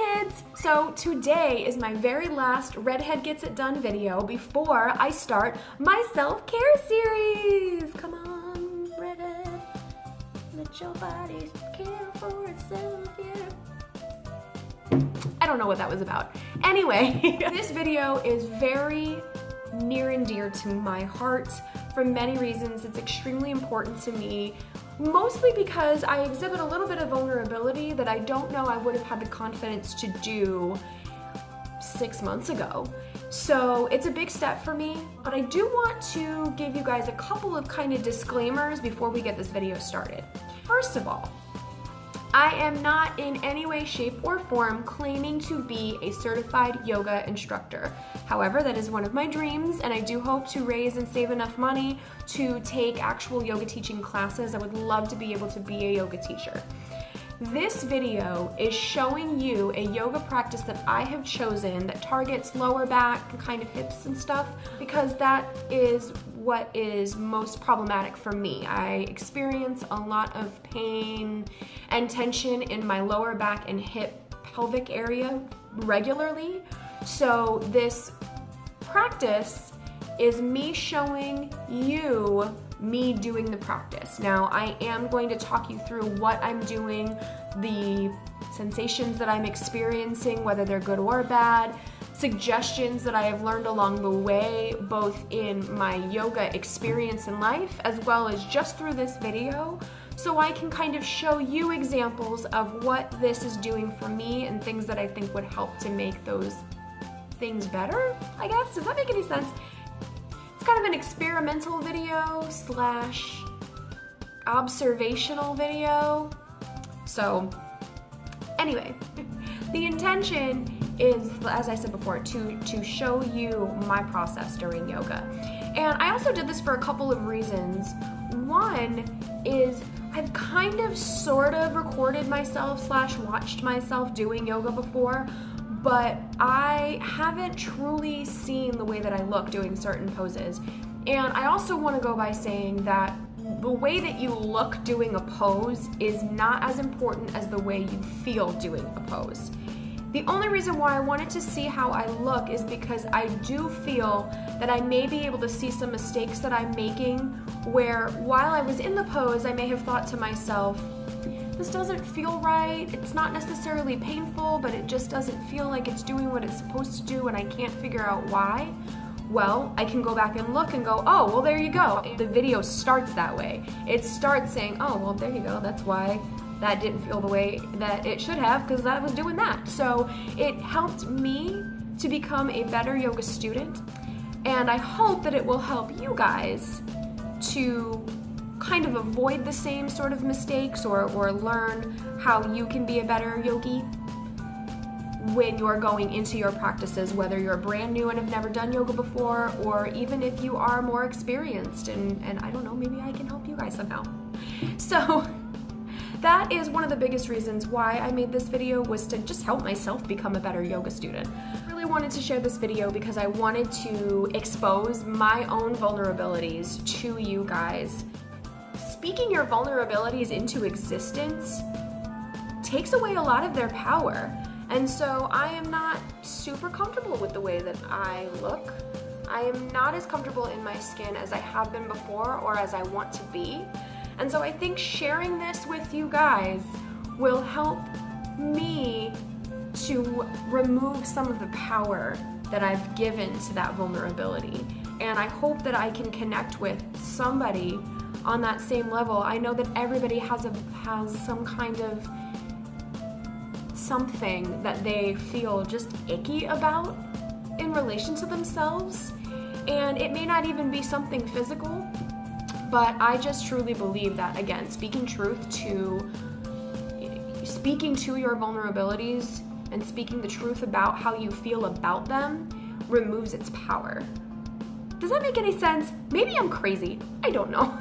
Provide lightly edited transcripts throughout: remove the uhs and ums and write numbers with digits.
Hi kids! So today is my very last Redhead Gets It Done video before I start my self-care series. Come on, Redhead, let your body care for itself, yeah. I don't know what that was about. Anyway, this video is very near and dear to my heart for many reasons. It's extremely important to me. Mostly because I exhibit a little bit of vulnerability that I don't know I would have had the confidence to do 6 months ago. So it's a big step for me, but I do want to give you guys a couple of kind of disclaimers before we get this video started. First of all, I am not in any way, shape, or form claiming to be a certified yoga instructor. However, that is one of my dreams, and I do hope to raise and save enough money to take actual yoga teaching classes. I would love to be able to be a yoga teacher. This video is showing you a yoga practice that I have chosen that targets lower back and kind of hips and stuff, because that is what is most problematic for me. I experience a lot of pain and tension in my lower back and hip pelvic area regularly. So this practice is me showing you me doing the practice. Now, I am going to talk you through what I'm doing, the sensations that I'm experiencing, whether they're good or bad, suggestions that I have learned along the way, both in my yoga experience in life, as well as just through this video, so I can kind of show you examples of what this is doing for me and things that I think would help to make those things better, I guess. Does that make any sense? It's kind of an experimental video slash observational video. So anyway, the intention is, as I said before, to show you my process during yoga. And I also did this for a couple of reasons. One is I've kind of sort of recorded myself slash watched myself doing yoga before, but I haven't truly seen the way that I look doing certain poses. And I also want to go by saying that the way that you look doing a pose is not as important as the way you feel doing a pose. The only reason why I wanted to see how I look is because I do feel that I may be able to see some mistakes that I'm making, where while I was in the pose, I may have thought to myself, this doesn't feel right, it's not necessarily painful, but it just doesn't feel like it's doing what it's supposed to do and I can't figure out why. Well, I can go back and look and go, oh, well, there you go. The video starts that way. It starts saying, oh, well, there you go, that's why that didn't feel the way that it should have, because I was doing that. So it helped me to become a better yoga student, and I hope that it will help you guys to kind of avoid the same sort of mistakes or learn how you can be a better yogi when you're going into your practices, whether you're brand new and have never done yoga before, or even if you are more experienced and I don't know, maybe I can help you guys somehow. So that is one of the biggest reasons why I made this video, was to just help myself become a better yoga student. I really wanted to share this video because I wanted to expose my own vulnerabilities to you guys. Speaking your vulnerabilities into existence takes away a lot of their power. And so I am not super comfortable with the way that I look. I am not as comfortable in my skin as I have been before or as I want to be. And so I think sharing this with you guys will help me to remove some of the power that I've given to that vulnerability. And I hope that I can connect with somebody on that same level. I know that everybody has some kind of something that they feel just icky about in relation to themselves. And it may not even be something physical, but I just truly believe that, again, speaking to your vulnerabilities and speaking the truth about how you feel about them removes its power. Does that make any sense? Maybe I'm crazy. I don't know.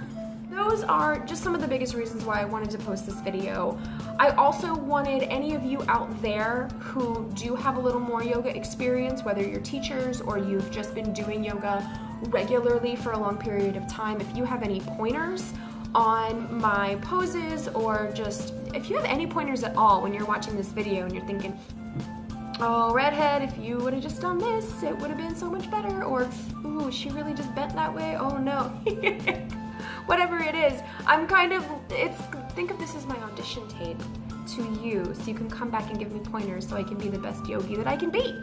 Those are just some of the biggest reasons why I wanted to post this video. I also wanted any of you out there who do have a little more yoga experience, whether you're teachers or you've just been doing yoga regularly for a long period of time, if you have any pointers on my poses, or just if you have any pointers at all when you're watching this video and you're thinking, oh, Redhead, if you would have just done this, it would have been so much better. Or, ooh, she really just bent that way. Oh no. Whatever it is, think of this as my audition tape to you, so you can come back and give me pointers so I can be the best yogi that I can be.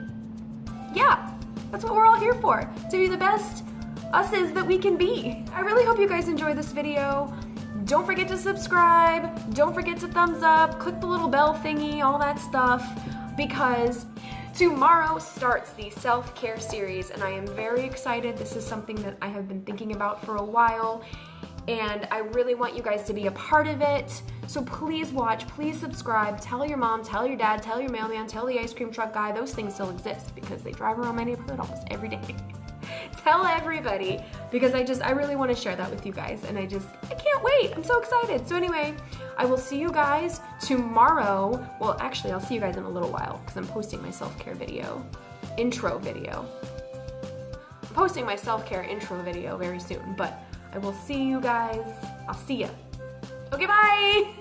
Yeah, that's what we're all here for, to be the best us's that we can be. I really hope you guys enjoy this video. Don't forget to subscribe, don't forget to thumbs up, click the little bell thingy, all that stuff, because tomorrow starts the self-care series and I am very excited. This is something that I have been thinking about for a while and I really want you guys to be a part of it. So please watch, please subscribe, tell your mom, tell your dad, tell your mailman, tell the ice cream truck guy. Those things still exist because they drive around my neighborhood almost every day. Tell everybody, because I really want to share that with you guys and I can't wait. I'm so excited. So anyway, I will see you guys tomorrow. Well, actually, I'll see you guys in a little while because I'm posting my self-care intro video. I'm posting my self-care intro video very soon, but I will see you guys. I'll see ya. Okay, bye.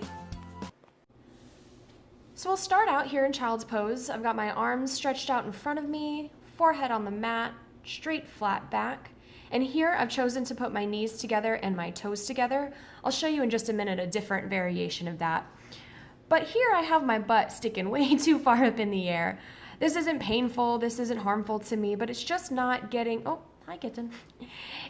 So we'll start out here in child's pose. I've got my arms stretched out in front of me, forehead on the mat, straight flat back. And here I've chosen to put my knees together and my toes together. I'll show you in just a minute a different variation of that. But here I have my butt sticking way too far up in the air. This isn't painful, this isn't harmful to me, but it's just not getting, oh, hi kitten.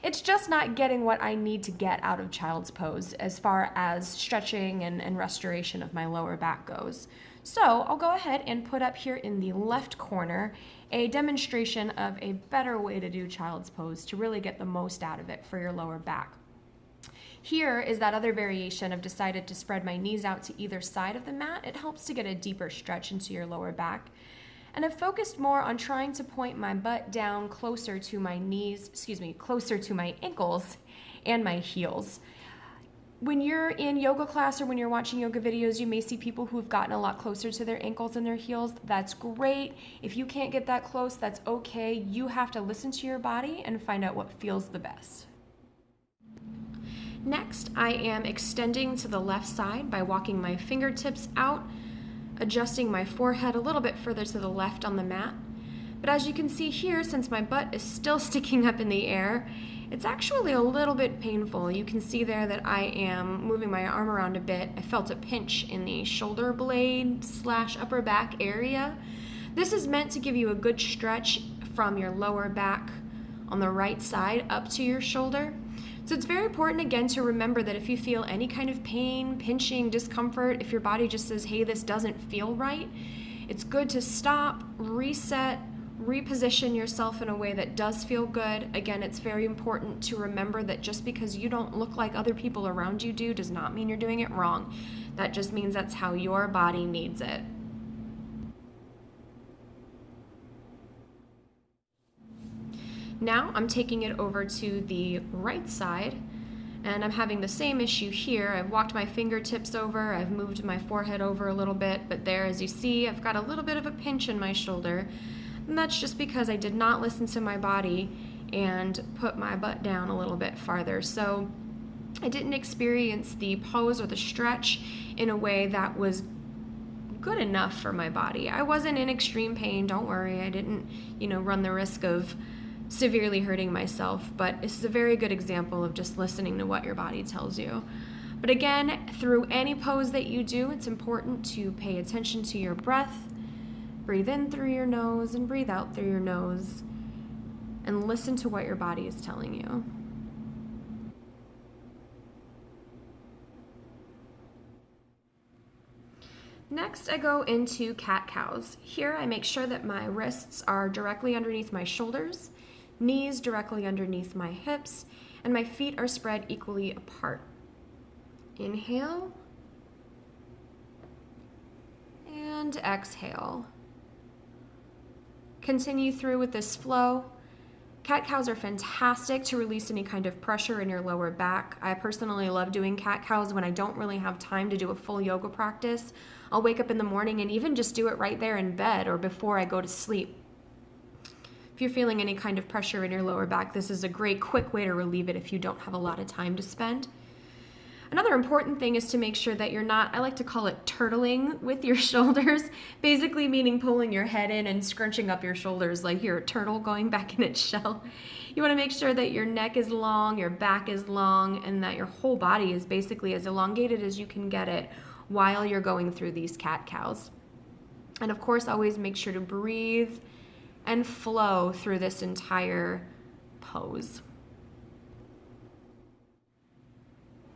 It's just not getting what I need to get out of child's pose as far as stretching and restoration of my lower back goes. So I'll go ahead and put up here in the left corner a demonstration of a better way to do child's pose to really get the most out of it for your lower back. Here is that other variation. I've decided to spread my knees out to either side of the mat. It helps to get a deeper stretch into your lower back. And I've focused more on trying to point my butt down closer to my closer to my ankles and my heels. When you're in yoga class or when you're watching yoga videos, you may see people who've gotten a lot closer to their ankles and their heels. That's great. If you can't get that close, that's okay. You have to listen to your body and find out what feels the best. Next, I am extending to the left side by walking my fingertips out, adjusting my forehead a little bit further to the left on the mat. But as you can see here, since my butt is still sticking up in the air, it's actually a little bit painful. You can see there that I am moving my arm around a bit. I felt a pinch in the shoulder blade / upper back area. This is meant to give you a good stretch from your lower back on the right side up to your shoulder. So it's very important, again, to remember that if you feel any kind of pain, pinching, discomfort, if your body just says, hey, this doesn't feel right, it's good to stop, reset, reposition yourself in a way that does feel good. Again, it's very important to remember that just because you don't look like other people around you do does not mean you're doing it wrong. That just means that's how your body needs it. Now I'm taking it over to the right side and I'm having the same issue here. I've walked my fingertips over, I've moved my forehead over a little bit, but there, as you see, I've got a little bit of a pinch in my shoulder. And that's just because I did not listen to my body and put my butt down a little bit farther. So I didn't experience the pose or the stretch in a way that was good enough for my body. I wasn't in extreme pain, don't worry. I didn't, run the risk of severely hurting myself, but this is a very good example of just listening to what your body tells you. But again, through any pose that you do, it's important to pay attention to your breath. Breathe in through your nose and breathe out through your nose and listen to what your body is telling you. Next, I go into cat-cows. Here, I make sure that my wrists are directly underneath my shoulders, knees directly underneath my hips, and my feet are spread equally apart. Inhale and exhale. Continue through with this flow. Cat-cows are fantastic to release any kind of pressure in your lower back. I personally love doing cat-cows when I don't really have time to do a full yoga practice. I'll wake up in the morning and even just do it right there in bed or before I go to sleep. If you're feeling any kind of pressure in your lower back, this is a great quick way to relieve it if you don't have a lot of time to spend. Another important thing is to make sure that you're not, I like to call it turtling with your shoulders, basically meaning pulling your head in and scrunching up your shoulders like you're a turtle going back in its shell. You want to make sure that your neck is long, your back is long, and that your whole body is basically as elongated as you can get it while you're going through these cat-cows. And of course, always make sure to breathe and flow through this entire pose.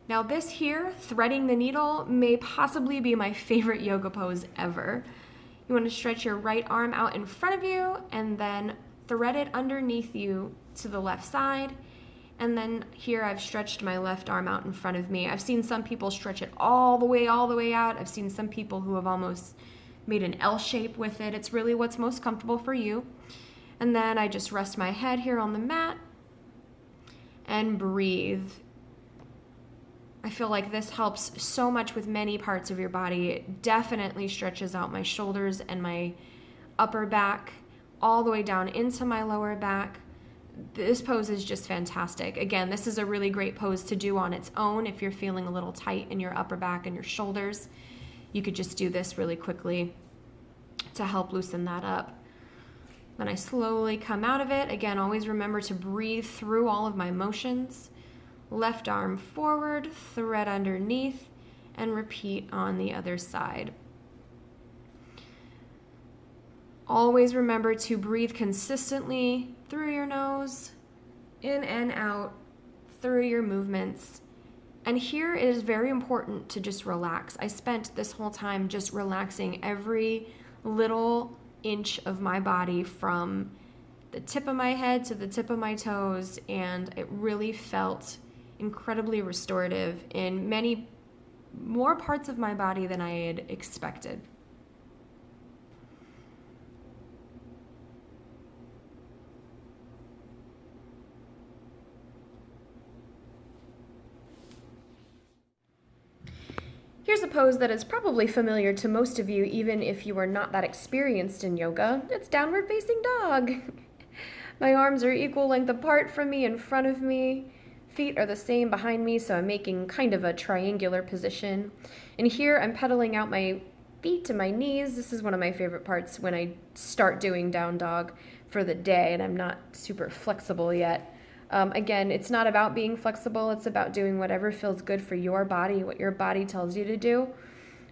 Now this here, threading the needle, may possibly be my favorite yoga pose ever. You want to stretch your right arm out in front of you and then thread it underneath you to the left side. And then here I've stretched my left arm out in front of me. I've seen some people stretch it all the way out. I've seen some people who have almost made an L shape with it. It's really what's most comfortable for you. And then I just rest my head here on the mat and breathe. I feel like this helps so much with many parts of your body. It definitely stretches out my shoulders and my upper back all the way down into my lower back. This pose is just fantastic. Again, this is a really great pose to do on its own if you're feeling a little tight in your upper back and your shoulders. You could just do this really quickly to help loosen that up. Then I slowly come out of it. Again, always remember to breathe through all of my motions. Left arm forward, thread underneath, and repeat on the other side. Always remember to breathe consistently through your nose, in and out, through your movements. And here it is very important to just relax. I spent this whole time just relaxing every little inch of my body from the tip of my head to the tip of my toes, and it really felt incredibly restorative in many more parts of my body than I had expected. Here's a pose that is probably familiar to most of you, even if you are not that experienced in yoga. It's downward facing dog. My arms are equal length apart from me in front of me. Feet are the same behind me, so I'm making kind of a triangular position. And here I'm pedaling out my feet and my knees. This is one of my favorite parts when I start doing down dog for the day and I'm not super flexible yet. Again, it's not about being flexible. It's about doing whatever feels good for your body, what your body tells you to do.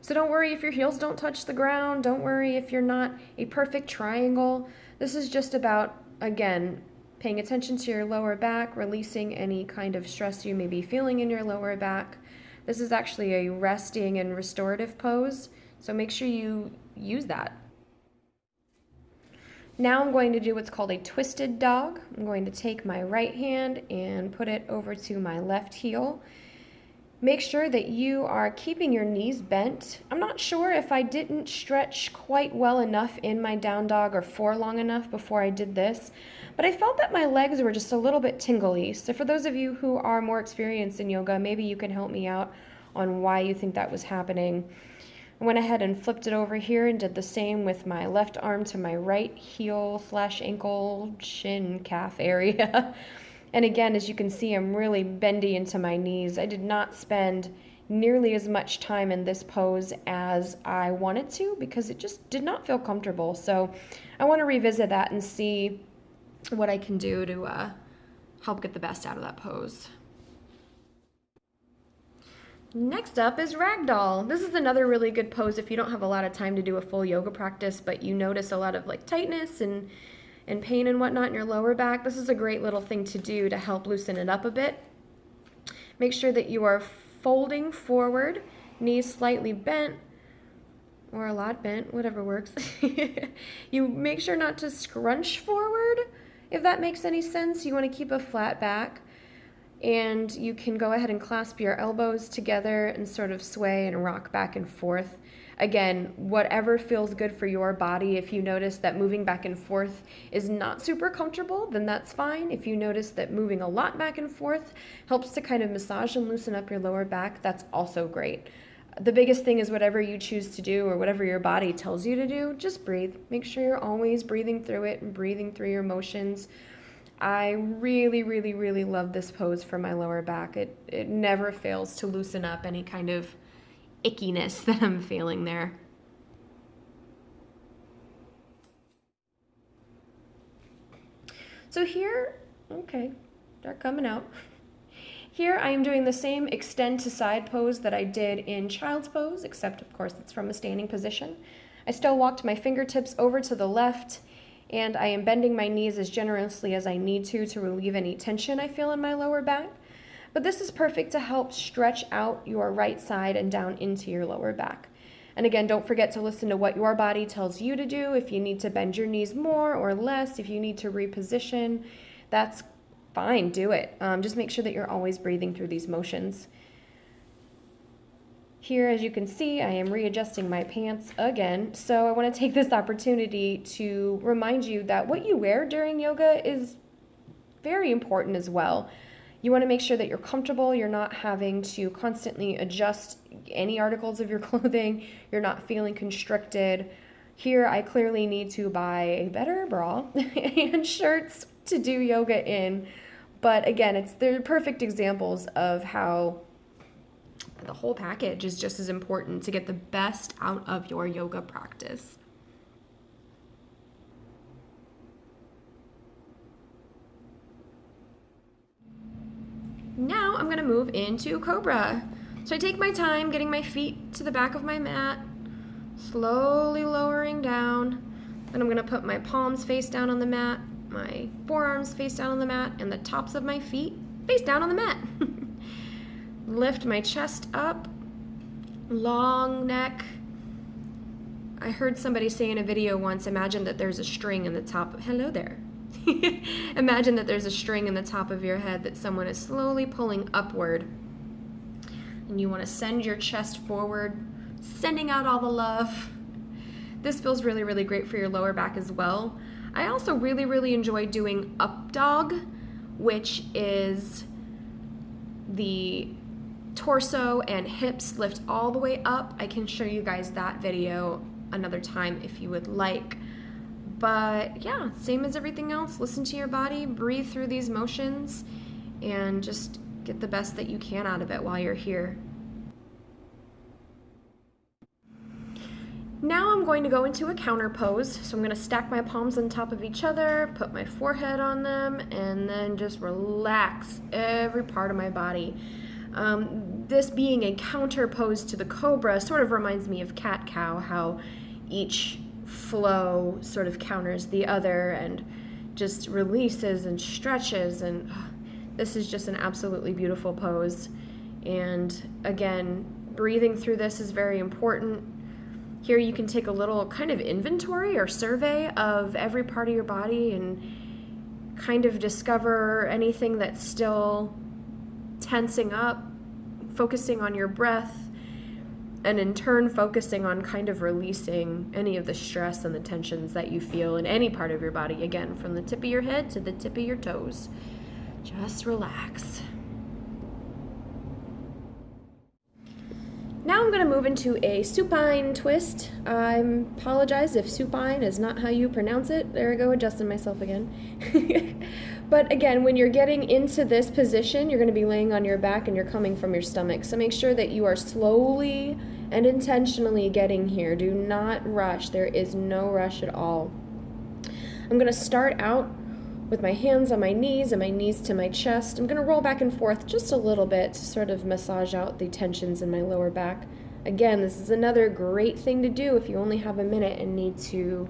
So don't worry if your heels don't touch the ground. Don't worry if you're not a perfect triangle. This is just about, again, paying attention to your lower back, releasing any kind of stress you may be feeling in your lower back. This is actually a resting and restorative pose, so make sure you use that. Now I'm going to do what's called a twisted dog. I'm going to take my right hand and put it over to my left heel. Make sure that you are keeping your knees bent. I'm not sure if I didn't stretch quite well enough in my down dog or for long enough before I did this, but I felt that my legs were just a little bit tingly. So for those of you who are more experienced in yoga, maybe you can help me out on why you think that was happening. I went ahead and flipped it over here and did the same with my left arm to my right heel / ankle, shin, calf area. And again, as you can see, I'm really bendy into my knees. I did not spend nearly as much time in this pose as I wanted to because it just did not feel comfortable. So I want to revisit that and see what I can do to help get the best out of that pose. Next up is ragdoll. This is another really good pose if you don't have a lot of time to do a full yoga practice, but you notice a lot of like tightness and pain and whatnot in your lower back. This is a great little thing to do to help loosen it up a bit. Make sure that you are folding forward, knees slightly bent, or a lot bent, whatever works. You make sure not to scrunch forward, if that makes any sense. You want to keep a flat back. And you can go ahead and clasp your elbows together and sort of sway and rock back and forth. Again, whatever feels good for your body. If you notice that moving back and forth is not super comfortable, then that's fine. If you notice that moving a lot back and forth helps to kind of massage and loosen up your lower back, that's also great. The biggest thing is whatever you choose to do or whatever your body tells you to do, just breathe. Make sure you're always breathing through it and breathing through your motions. I really, really, really love this pose for my lower back. It never fails to loosen up any kind of ickiness that I'm feeling there. So here, okay, they're coming out. Here I am doing the same extend to side pose that I did in child's pose, except of course it's from a standing position. I still walked my fingertips over to the left, and I am bending my knees as generously as I need to relieve any tension I feel in my lower back. But this is perfect to help stretch out your right side and down into your lower back. And again, don't forget to listen to what your body tells you to do. If you need to bend your knees more or less, if you need to reposition, that's fine, do it. Just make sure that you're always breathing through these motions. Here, as you can see, I am readjusting my pants again. So I want to take this opportunity to remind you that what you wear during yoga is very important as well. You want to make sure that you're comfortable, you're not having to constantly adjust any articles of your clothing, you're not feeling constricted. Here, I clearly need to buy a better bra and shirts to do yoga in. But again, they're perfect examples of how the whole package is just as important to get the best out of your yoga practice. Now I'm going to move into Cobra. So I take my time getting my feet to the back of my mat, slowly lowering down. Then I'm going to put my palms face down on the mat, my forearms face down on the mat, and the tops of my feet face down on the mat. Lift my chest up, long neck. I heard somebody say in a video once, imagine that there's a string in the top. Hello there. Imagine that there's a string in the top of your head that someone is slowly pulling upward. And you want to send your chest forward, sending out all the love. This feels really, really great for your lower back as well. I also really, really enjoy doing up dog, which is the torso and hips lift all the way up. I can show you guys that video another time if you would like. But yeah, same as everything else. Listen to your body, breathe through these motions, and just get the best that you can out of it while you're here. Now I'm going to go into a counter pose. So I'm going to stack my palms on top of each other, put my forehead on them, and then just relax every part of my body. This being a counter pose to the Cobra sort of reminds me of cat-cow, how each flow sort of counters the other and just releases and stretches, and this is just an absolutely beautiful pose. And again, breathing through this is very important. Here you can take a little kind of inventory or survey of every part of your body and kind of discover anything that's still tensing up, focusing on your breath, and in turn focusing on kind of releasing any of the stress and the tensions that you feel in any part of your body, again, from the tip of your head to the tip of your toes. Just relax. Now I'm going to move into a supine twist. I apologize if supine is not how you pronounce it. There I go, adjusting myself again. But again, when you're getting into this position, you're going to be laying on your back and you're coming from your stomach. So make sure that you are slowly and intentionally getting here. Do not rush. There is no rush at all. I'm going to start out with my hands on my knees and my knees to my chest. I'm going to roll back and forth just a little bit to sort of massage out the tensions in my lower back. Again, this is another great thing to do if you only have a minute and need to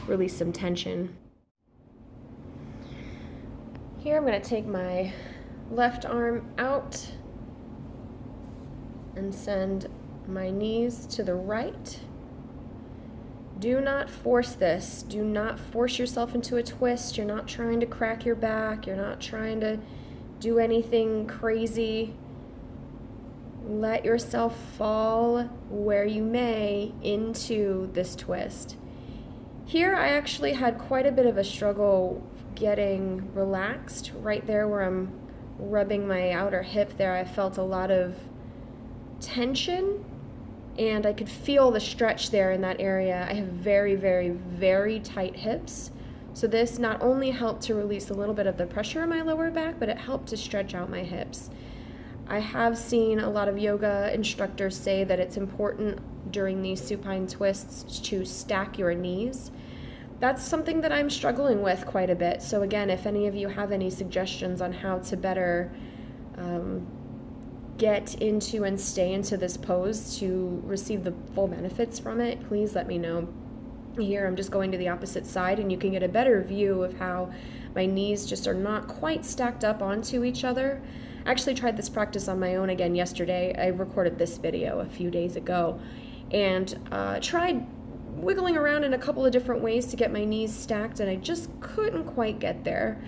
release some tension. Here I'm going to take my left arm out and send my knees to the right. Do not force this. Do not force yourself into a twist. You're not trying to crack your back. You're not trying to do anything crazy. Let yourself fall where you may into this twist. Here I actually had quite a bit of a struggle getting relaxed. Right there where I'm rubbing my outer hip there, I felt a lot of tension. And I could feel the stretch there in that area. I have very, very, very tight hips. So this not only helped to release a little bit of the pressure in my lower back, but it helped to stretch out my hips. I have seen a lot of yoga instructors say that it's important during these supine twists to stack your knees. That's something that I'm struggling with quite a bit. So again, if any of you have any suggestions on how to better get into and stay into this pose to receive the full benefits from it, please let me know. Here I'm just going to the opposite side, and you can get a better view of how my knees just are not quite stacked up onto each other. I actually tried this practice on my own again yesterday. I recorded this video a few days ago and tried wiggling around in a couple of different ways to get my knees stacked, and I just couldn't quite get there.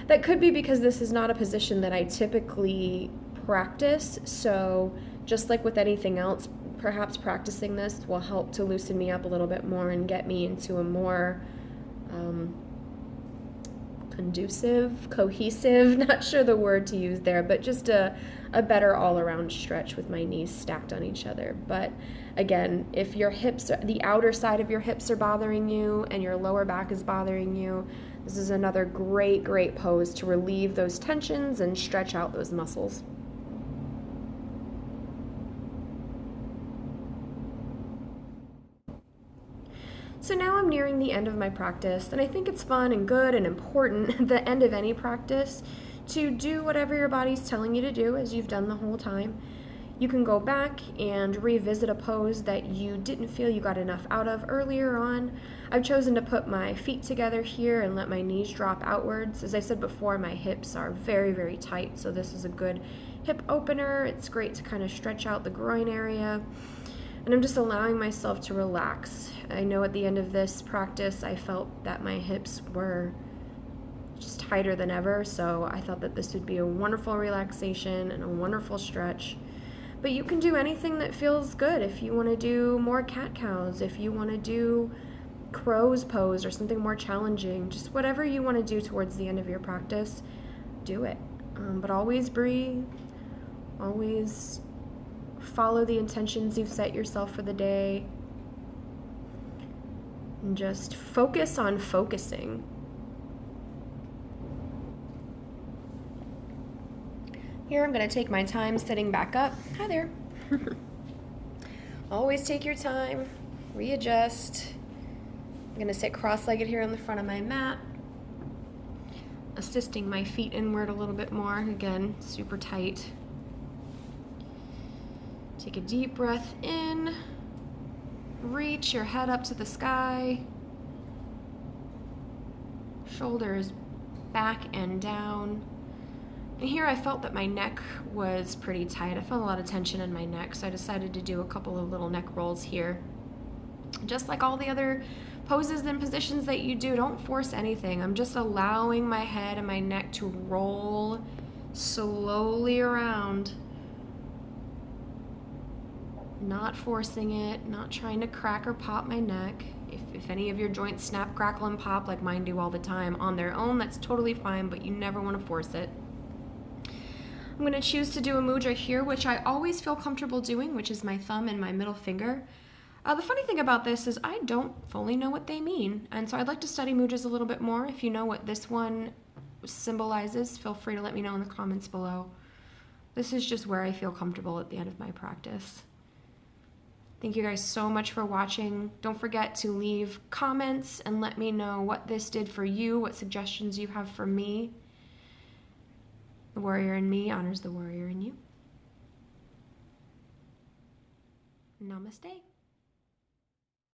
That could be because this is not a position that I typically practice, so just like with anything else, perhaps practicing this will help to loosen me up a little bit more and get me into a more conducive, cohesive, not sure the word to use there, but just a better all-around stretch with my knees stacked on each other. But again, if your hips, the outer side of your hips are bothering you and your lower back is bothering you, this is another great pose to relieve those tensions and stretch out those muscles. So now I'm nearing the end of my practice, and I think it's fun and good and important at the end of any practice to do whatever your body's telling you to do, as you've done the whole time. You can go back and revisit a pose that you didn't feel you got enough out of earlier on. I've chosen to put my feet together here and let my knees drop outwards. As I said before, my hips are very tight, so this is a good hip opener. It's great to kind of stretch out the groin area. And I'm just allowing myself to relax. I know at the end of this practice, I felt that my hips were just tighter than ever, so I thought that this would be a wonderful relaxation and a wonderful stretch. But you can do anything that feels good. If you want to do more cat-cows, if you want to do crow's pose or something more challenging, just whatever you want to do towards the end of your practice, do it. But always breathe, always follow the intentions you've set yourself for the day, and just focus on focusing. Here I'm going to take my time sitting back up. Hi there. Always take your time, readjust. I'm going to sit cross-legged here on the front of my mat, assisting my feet inward a little bit more. Again, super tight. Take a deep breath in, reach your head up to the sky, shoulders back and down. And here I felt that my neck was pretty tight. I felt a lot of tension in my neck, so I decided to do a couple of little neck rolls here. Just like all the other poses and positions that you do, don't force anything. I'm just allowing my head and my neck to roll slowly around. Not forcing it, not trying to crack or pop my neck. If any of your joints snap, crackle, and pop like mine do all the time on their own, that's totally fine, but you never want to force it. I'm going to choose to do a mudra here, which I always feel comfortable doing, which is my thumb and my middle finger. The funny thing about this is I don't fully know what they mean, and so I'd like to study mudras a little bit more. If you know what this one symbolizes, feel free to let me know in the comments below. This is just where I feel comfortable at the end of my practice. Thank you guys so much for watching. Don't forget to leave comments and let me know what this did for you, what suggestions you have for me. The warrior in me honors the warrior in you. Namaste.